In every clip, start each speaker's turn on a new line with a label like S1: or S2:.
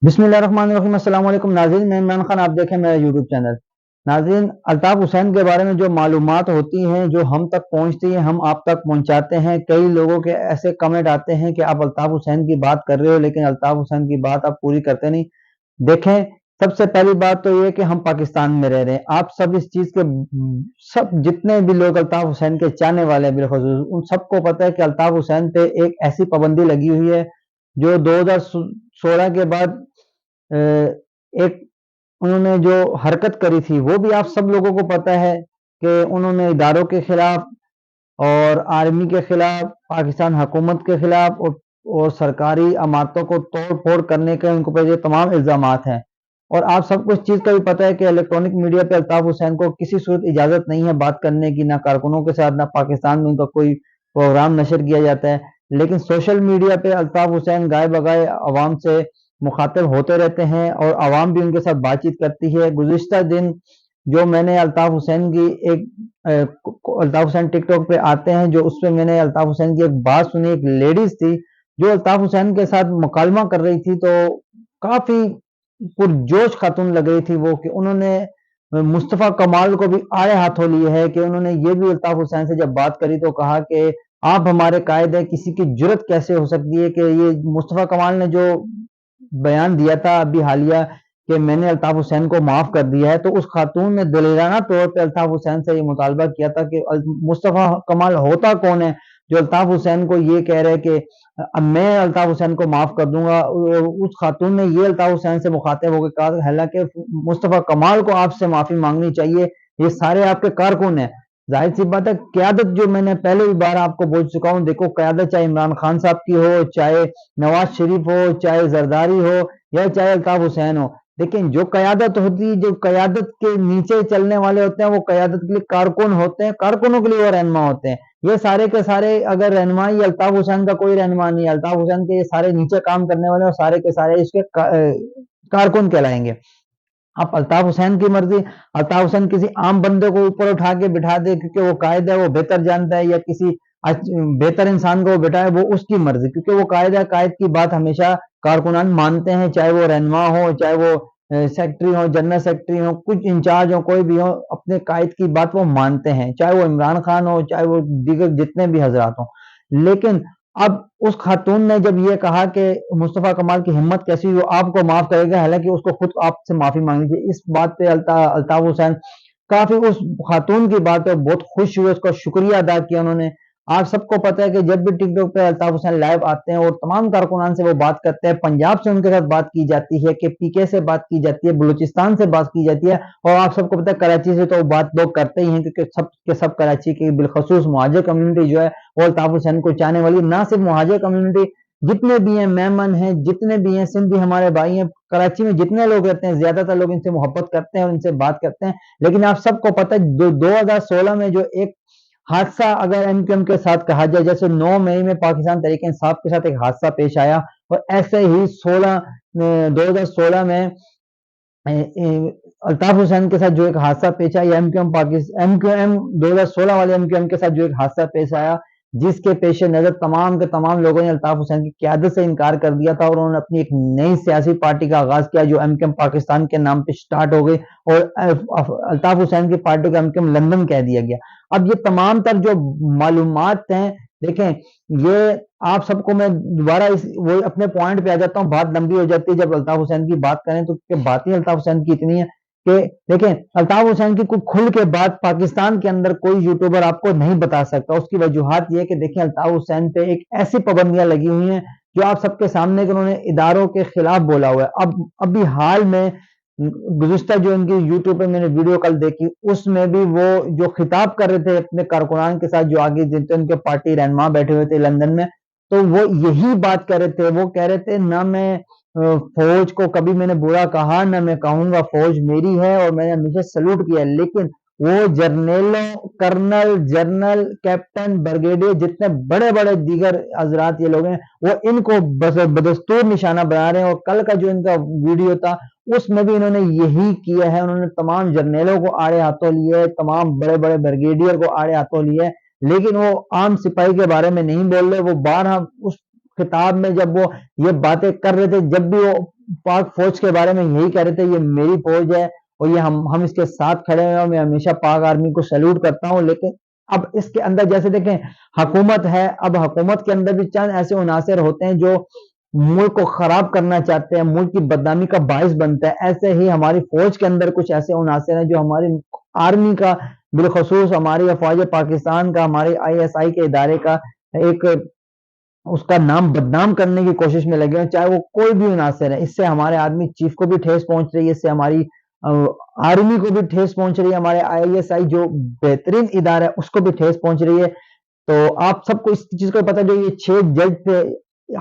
S1: بسم اللہ الرحمن الرحیم۔ السلام علیکم ناظرین، میں عمران خان، آپ دیکھیں میرا یوٹیوب چینل۔ ناظرین، الطاف حسین کے بارے میں جو معلومات ہوتی ہیں، جو ہم تک پہنچتی ہیں، ہم آپ تک پہنچاتے ہیں۔ کئی لوگوں کے ایسے کمنٹ آتے ہیں کہ آپ الطاف حسین کی بات کر رہے ہو لیکن الطاف حسین کی بات آپ پوری کرتے نہیں۔ دیکھیں، سب سے پہلی بات تو یہ کہ ہم پاکستان میں رہ رہے ہیں۔ آپ سب اس چیز کے سب جتنے بھی لوگ الطاف حسین کے چاہنے والے ہیں بالخصوص، ان سب کو پتہ ہے کہ الطاف حسین پہ ایک ایسی پابندی لگی ہوئی ہے جو 2016 کے بعد ایک انہوں نے جو حرکت کری تھی، وہ بھی آپ سب لوگوں کو پتہ ہے کہ انہوں نے اداروں کے خلاف اور آرمی کے خلاف، پاکستان حکومت کے خلاف اور سرکاری عمارتوں کو توڑ پھوڑ کرنے کے ان کو یہ تمام الزامات ہیں۔ اور آپ سب کو اس چیز کا بھی پتہ ہے کہ الیکٹرانک میڈیا پہ الطاف حسین کو کسی صورت اجازت نہیں ہے بات کرنے کی، نہ کارکنوں کے ساتھ، نہ پاکستان میں ان کا کوئی پروگرام نشر کیا جاتا ہے۔ لیکن سوشل میڈیا پہ الطاف حسین گائے بگائے عوام سے مخاطب ہوتے رہتے ہیں اور عوام بھی ان کے ساتھ بات چیت کرتی ہے۔ گزشتہ دن جو میں نے الطاف حسین کی الطاف حسین ٹک ٹاک پہ آتے ہیں، جو اس پہ میں نے الطاف حسین کی ایک بات سنی، ایک لیڈیز تھی جو الطاف حسین کے ساتھ مکالمہ کر رہی تھی، تو کافی پرجوش خاتون لگ رہی تھی وہ، کہ انہوں نے مصطفیٰ کمال کو بھی آڑے ہاتھوں لیے ہے، کہ انہوں نے یہ بھی الطاف حسین سے جب بات کری تو کہا کہ آپ ہمارے قائد ہیں، کسی کی جرت کیسے ہو سکتی ہے کہ یہ مصطفیٰ کمال نے جو بیان دیا تھا ابھی حالیہ کہ میں نے الطاف حسین کو معاف کر دیا ہے، تو اس خاتون نے دلیرانہ طور پہ الطاف حسین سے یہ مطالبہ کیا تھا کہ مصطفیٰ کمال ہوتا کون ہے جو الطاف حسین کو یہ کہہ رہے کہ میں الطاف حسین کو معاف کر دوں گا۔ اس خاتون نے یہ الطاف حسین سے مخاطب ہو کے کہا، حالانکہ مصطفیٰ کمال کو آپ سے معافی مانگنی چاہیے، یہ سارے آپ کے کارکن ہیں۔ ظاہر سی بات ہے، قیادت جو میں نے پہلے بھی بار آپ کو بول چکا ہوں، دیکھو قیادت چاہے عمران خان صاحب کی ہو، چاہے نواز شریف ہو، چاہے زرداری ہو، یا چاہے الطاف حسین ہو، لیکن جو قیادت ہوتی ہے، جو قیادت کے نیچے چلنے والے ہوتے ہیں، وہ قیادت کے لیے کارکن ہوتے ہیں، کارکنوں کے لیے وہ رہنما ہوتے ہیں۔ یہ سارے کے سارے اگر رہنما، یہ الطاف حسین کا کوئی رہنما نہیں ہے، الطاف حسین کے یہ سارے نیچے کام کرنے والے اور سارے کے سارے اس کے کارکن کہلائیں گے۔ اب الطاف حسین کی مرضی، الطاف حسین کسی عام بندے کو اوپر اٹھا کے بٹھا دے کیونکہ وہ قائد ہے، وہ بہتر جانتا ہے، یا کسی بہتر انسان کو وہ بٹھائے، وہ اس کی مرضی، کیونکہ وہ قائد ہے۔ قائد کی بات ہمیشہ کارکنان مانتے ہیں، چاہے وہ رہنما ہو، چاہے وہ سیکٹری ہو، جنرل سیکٹری ہو، کچھ انچارج ہو، کوئی بھی ہو، اپنے قائد کی بات وہ مانتے ہیں، چاہے وہ عمران خان ہو، چاہے وہ دیگر جتنے بھی حضرات ہوں۔ لیکن اب اس خاتون نے جب یہ کہا کہ مصطفیٰ کمال کی ہمت کیسی وہ آپ کو معاف کرے گا، حالانکہ اس کو خود آپ سے معافی مانگنی چاہیے، اس بات پہ الطاف حسین کافی اس خاتون کی بات پہ بہت خوش ہوئے، اس کا شکریہ ادا کیا انہوں نے۔ آپ سب کو پتہ ہے کہ جب بھی ٹک ٹاک پہ الطاف حسین لائیو آتے ہیں اور تمام کارکنان سے وہ بات کرتے ہیں، پنجاب سے ان کے ساتھ بات کی جاتی ہے، کہ پی کے سے بات کی جاتی ہے، بلوچستان سے بات کی جاتی ہے، اور آپ سب کو پتہ ہے کراچی سے تو بات لوگ کرتے ہی ہیں، کیونکہ سب کے سب کراچی کی بالخصوص مہاجر کمیونٹی جو ہے وہ الطاف حسین کو چاہنے والی، نہ صرف مہاجر کمیونٹی، جتنے بھی ہیں میمن ہیں، جتنے بھی ہیں سندھی ہمارے بھائی ہیں، کراچی میں جتنے لوگ رہتے ہیں زیادہ تر لوگ ان سے محبت کرتے ہیں اور ان سے بات کرتے ہیں۔ لیکن آپ سب کو پتہ ہے 2016 میں جو ایک حادثہ اگر ایم کیو ایم کے ساتھ کہا جائے، جیسے 9 مئی میں پاکستان تحریک انصاف کے ساتھ ایک حادثہ پیش آیا، اور ایسے ہی 2016 میں الطاف حسین کے ساتھ جو ایک حادثہ پیش آیا، ایم کیو ایم 2016 والے ایم کیو ایم کے ساتھ جو ایک حادثہ پیش آیا، جس کے پیش نظر تمام کے تمام لوگوں نے الطاف حسین کی قیادت سے انکار کر دیا تھا، اور انہوں نے اپنی ایک نئی سیاسی پارٹی کا آغاز کیا جو ایم کیو ایم پاکستان کے نام پہ سٹارٹ ہو گئی، اور الطاف حسین کی پارٹی کا ایم کیو ایم لندن کہہ دیا گیا۔ اب یہ تمام تر جو معلومات ہیں، دیکھیں یہ آپ سب کو میں دوبارہ وہ اپنے پوائنٹ پہ آ جاتا ہوں، بات لمبی ہو جاتی ہے جب الطاف حسین کی بات کریں تو، کہ باتیں الطاف حسین کی اتنی ہے کہ دیکھیں الطاف حسین کی کوئی کھل کے بات پاکستان کے اندر کوئی یوٹیوبر آپ کو نہیں بتا سکتا۔ اس کی وجوہات یہ کہ دیکھیں الطاف حسین پہ ایک ایسی پابندیاں لگی ہوئی ہیں جو آپ سب کے سامنے کہ انہوں نے اداروں کے خلاف بولا ہوا ہے۔ ابھی حال میں گزشتہ جو ان کی یوٹیوب پہ میں نے ویڈیو کل دیکھی، اس میں بھی وہ جو خطاب کر رہے تھے اپنے کارکنان کے ساتھ جو آگے جنتے ان کے پارٹی رہنما بیٹھے ہوئے تھے لندن میں، تو وہ یہی بات کر رہے تھے، وہ کہہ رہے تھے نہ میں فوج کو کبھی میں نے برا کہا، نہ میں کہوں گا فوج میری ہے، اور میں نے ہمیشہ سلوٹ کیا ہے، لیکن وہ جرنیلوں، کرنل، جنرل، کیپٹن، بریگیڈیئر، جتنے بڑے بڑے دیگر حضرات یہ لوگ ہیں، وہ ان کو بدستور نشانہ بنا رہے ہیں۔ اور کل کا جو ان کا ویڈیو تھا اس میں بھی انہوں نے یہی کیا ہے، انہوں نے تمام جرنیلوں کو آڑے ہاتھوں لیے، تمام بڑے بڑے بریگیڈیئر کو آڑے ہاتھوں لیے، لیکن وہ عام سپاہی کے بارے میں نہیں بول رہے۔ وہ بارہا اس خطاب میں جب وہ یہ باتیں کر رہے تھے، جب بھی وہ پاک فوج کے بارے میں یہی کہہ رہے تھے یہ میری فوج ہے اور یہ ہم اس کے ساتھ کھڑے ہیں اور میں ہمیشہ پاک آرمی کو سیلوٹ کرتا ہوں. لیکن اب اس کے اندر جیسے دیکھیں حکومت ہے, اب حکومت کے اندر بھی چند ایسے عناصر ہوتے ہیں جو ملک کو خراب کرنا چاہتے ہیں, ملک کی بدنامی کا باعث بنتا ہے. ایسے ہی ہماری فوج کے اندر کچھ ایسے عناصر ہیں جو ہماری آرمی کا, بالخصوص ہماری افواج پاکستان کا, ہمارے ISI کے ادارے کا ایک اس کا نام بدنام کرنے کی کوشش میں لگے ہیں, چاہے وہ کوئی بھی عناصر ہے. اس سے ہمارے آرمی چیف کو بھی ٹھیس پہنچ رہی ہے, اس سے ہماری آرمی کو بھی ٹھیس پہنچ رہی ہے, ہمارے ISI جو بہترین ادارہ ہے اس کو بھی ٹھیس پہنچ رہی ہے. تو آپ سب کو اس چیز کو پتا, جو یہ 6 جج تھے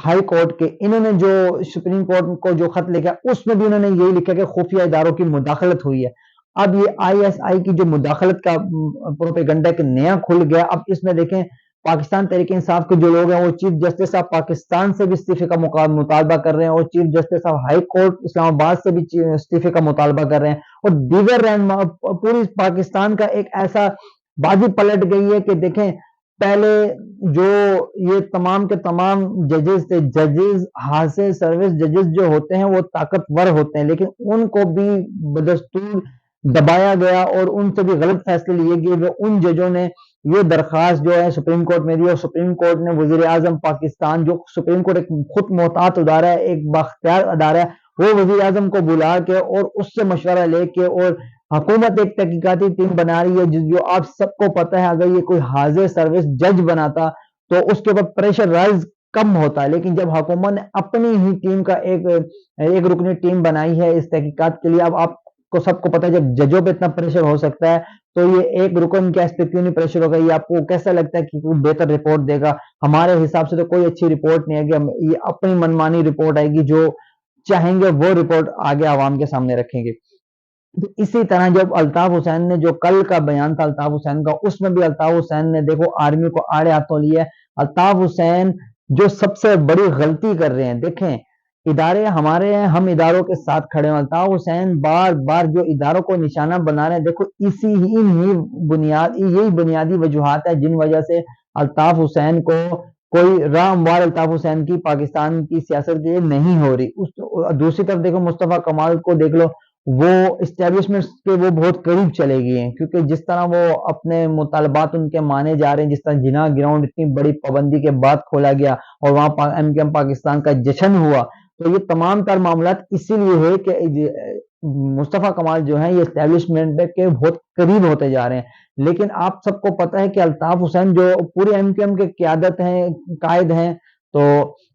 S1: ہائی کورٹ کے, انہوں نے جو سپریم کورٹ کو جو خط لکھا اس میں بھی انہوں نے یہی لکھا کہ خفیہ اداروں کی مداخلت ہوئی ہے. اب یہ ISI کی جو مداخلت کا پروپیگنڈا کہ نیا کھل گیا. اب اس میں دیکھیں پاکستان تحریک انصاف کے جو لوگ ہیں وہ چیف جسٹس آف پاکستان سے بھی استعفے کا مطالبہ کر رہے ہیں, اور chief justice of high court Islamabad سے بھی استعفے کا مطالبہ کر رہے ہیں, اور دیگر رہنما پوری پاکستان کا ایک ایسا بازی پلٹ گئی ہے کہ دیکھیں پہلے جو یہ تمام کے تمام ججز تھے, ججز حاصل سروس ججز جو ہوتے ہیں وہ طاقتور ہوتے ہیں, لیکن ان کو بھی بدستور دبایا گیا اور ان سے بھی غلط فیصلے لیے گئے. ان ججوں نے یہ درخواست جو ہے سپریم کورٹ میں دی, اور سپریم کورٹ نے وزیر اعظم پاکستان, جو سپریم کورٹ ایک خود محتاط ادارہ ہے, ایک بااختیار ادارہ ہے, وہ وزیر اعظم کو بلا کے اور اس سے مشورہ لے کے, اور حکومت ایک تحقیقاتی ٹیم بنا رہی ہے جو آپ سب کو پتہ ہے اگر یہ کوئی حاضر سروس جج بناتا تو اس کے اوپر پریشر رائز کم ہوتا ہے. لیکن جب حکومت نے اپنی ہی ٹیم کا ایک رکنی ٹیم بنائی ہے اس تحقیقات کے لیے, اب آپ کو سب کو پتہ ہے جب ججوں پہ اتنا پریشر ہو سکتا ہے تو یہ ایک رکن کیا اس پہ کیوں نہیں پریشر ہوگا. یہ آپ کو کیسا لگتا ہے کہ کوئی بہتر رپورٹ دے گا؟ ہمارے حساب سے تو کوئی اچھی رپورٹ نہیں آئے گی, یہ اپنی منمانی رپورٹ آئے گی, جو چاہیں گے وہ رپورٹ آگے عوام کے سامنے رکھیں گے. تو اسی طرح جب الطاف حسین نے جو کل کا بیان تھا الطاف حسین کا, اس میں بھی الطاف حسین نے دیکھو آرمی کو آڑے ہاتھوں لیا ہے. الطاف حسین جو سب سے بڑی غلطی کر رہے ہیں, دیکھیں ادارے ہمارے ہیں, ہم اداروں کے ساتھ کھڑے ہیں. الطاف حسین بار بار جو اداروں کو نشانہ بنا رہے ہیں, دیکھو اسی یہی بنیادی وجوہات ہے جن وجہ سے الطاف حسین کو کوئی راہ ہموار الطاف حسین کی پاکستان کی سیاست کے لیے نہیں ہو رہی. دوسری طرف دیکھو مصطفیٰ کمال کو دیکھ لو, وہ اسٹیبلشمنٹ کے وہ بہت قریب چلے گئے ہیں, کیونکہ جس طرح وہ اپنے مطالبات ان کے مانے جا رہے ہیں, جس طرح جناح گراؤنڈ اتنی بڑی پابندی کے بعد کھولا گیا اور وہاں MKM پاکستان کا جشن ہوا, تو یہ تمام تر معاملات اسی لیے ہے کہ مصطفیٰ کمال جو ہیں یہ اسٹیبلشمنٹ کے بہت قریب ہوتے جا رہے ہیں. لیکن آپ سب کو پتہ ہے کہ الطاف حسین جو پورے MKM کے قیادت ہیں, قائد ہیں, تو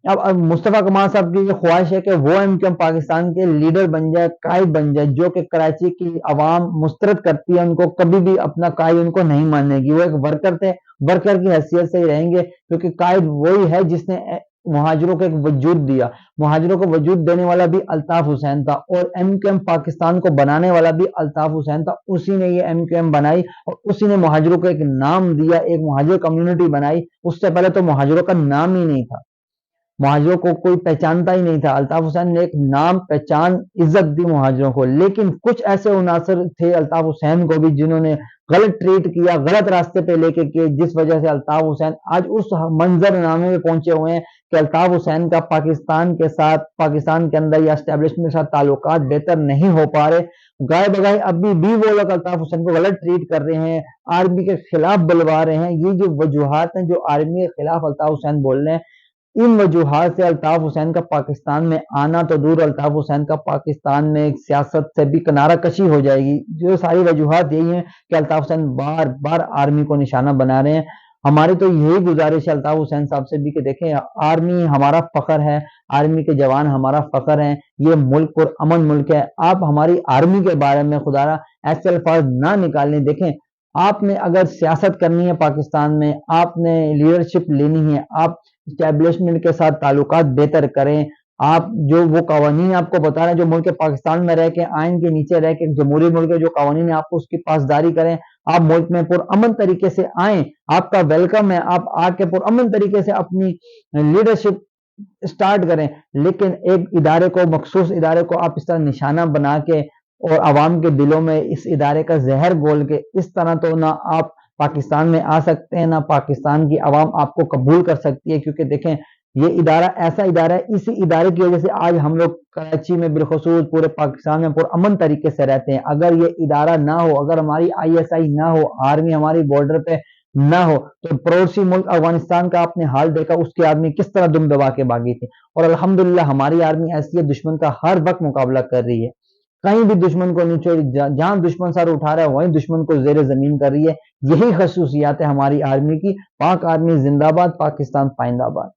S1: اب مصطفیٰ کمال صاحب کی یہ خواہش ہے کہ وہ MKM پاکستان کے لیڈر بن جائے, قائد بن جائے, جو کہ کراچی کی عوام مسترد کرتی ہے, ان کو کبھی بھی اپنا قائد ان کو نہیں ماننے گی. وہ ایک ورکر تھے, ورکر کی حیثیت سے ہی رہیں گے, کیونکہ قائد وہی ہے جس نے مہاجروں کو ایک وجود دیا. مہاجروں کو وجود دینے والا بھی الطاف حسین تھا, اور MKM پاکستان کو بنانے والا بھی الطاف حسین تھا. اسی نے یہ MKM بنائی اور اسی نے مہاجروں کو ایک نام دیا, ایک مہاجر کمیونٹی بنائی. اس سے پہلے تو مہاجروں کا نام ہی نہیں تھا, مہاجروں کو کوئی پہچانتا ہی نہیں تھا. الطاف حسین نے ایک نام, پہچان, عزت دی مہاجروں کو. لیکن کچھ ایسے عناصر تھے الطاف حسین کو بھی جنہوں نے غلط ٹریٹ کیا, غلط راستے پہ لے کے کیے, جس وجہ سے الطاف حسین آج اس منظر نامے میں پہنچے ہوئے ہیں کہ الطاف حسین کا پاکستان کے ساتھ, پاکستان کے اندر یا اسٹیبلشمنٹ کے ساتھ تعلقات بہتر نہیں ہو پا رہے. گائے بگائے ابھی بھی وہ لوگ الطاف حسین کو غلط ٹریٹ کر رہے ہیں, آرمی کے خلاف بلوا رہے ہیں. یہ جو وجوہات ہیں جو آرمی کے خلاف الطاف حسین بول رہے ہیں, ان وجوہات سے الطاف حسین کا پاکستان میں آنا تو دور, الطاف حسین کا پاکستان میں سیاست سے بھی کنارہ کشی ہو جائے گی. جو ساری وجوہات یہی ہیں کہ الطاف حسین بار بار آرمی کو نشانہ بنا رہے ہیں. ہماری تو یہی گزارش ہے الطاف حسین صاحب سے بھی کہ دیکھیں آرمی ہمارا فخر ہے, آرمی کے جوان ہمارا فخر ہیں, یہ ملک پر امن ملک ہے. آپ ہماری آرمی کے بارے میں خدا را ایسے الفاظ نہ نکالیں. دیکھیں آپ نے اگر سیاست کرنی ہے پاکستان میں, آپ نے لیڈرشپ لینی ہے, آپ اسٹیبلشمنٹ کے ساتھ تعلقات بہتر کریں. آپ جو وہ قوانین آپ کو بتا رہے ہیں جو ملک پاکستان میں رہ کے, آئین کے نیچے رہ کے, جمہوری ملک جو قوانین ہیں آپ اس کی پاسداری کریں. آپ ملک میں پرامن طریقے سے آئیں, آپ کا ویلکم ہے, آپ آ کے پرامن طریقے سے اپنی لیڈرشپ اسٹارٹ کریں. لیکن ایک ادارے کو, مخصوص ادارے کو آپ اس طرح نشانہ بنا کے اور عوام کے دلوں میں اس ادارے کا زہر گھول کے, اس طرح تو نہ آپ پاکستان میں آ سکتے ہیں, نہ پاکستان کی عوام آپ کو قبول کر سکتی ہے. کیونکہ دیکھیں یہ ادارہ ایسا ادارہ ہے، اسی ادارے کی وجہ سے آج ہم لوگ کراچی میں بالخصوص پورے پاکستان میں پرامن طریقے سے رہتے ہیں۔ اگر یہ ادارہ نہ ہو، اگر ہماری ISI نہ ہو، آرمی ہماری بارڈر پہ نہ ہو، تو پڑوسی ملک افغانستان کا آپ نے حال دیکھا، اس کے آدمی کس طرح دم دبا کے بھاگی تھی۔ اور الحمدللہ ہماری آرمی ایسی ہے، دشمن کا ہر وقت مقابلہ کر رہی ہے، کہیں بھی دشمن کو نہیں چھوڑی، جہاں دشمن سر اٹھا رہا ہے وہیں دشمن کو زیر زمین کر رہی ہے۔ یہی خصوصیات ہے ہماری آرمی کی۔ پاک آرمی زندہ باد، پاکستان پائندہ باد۔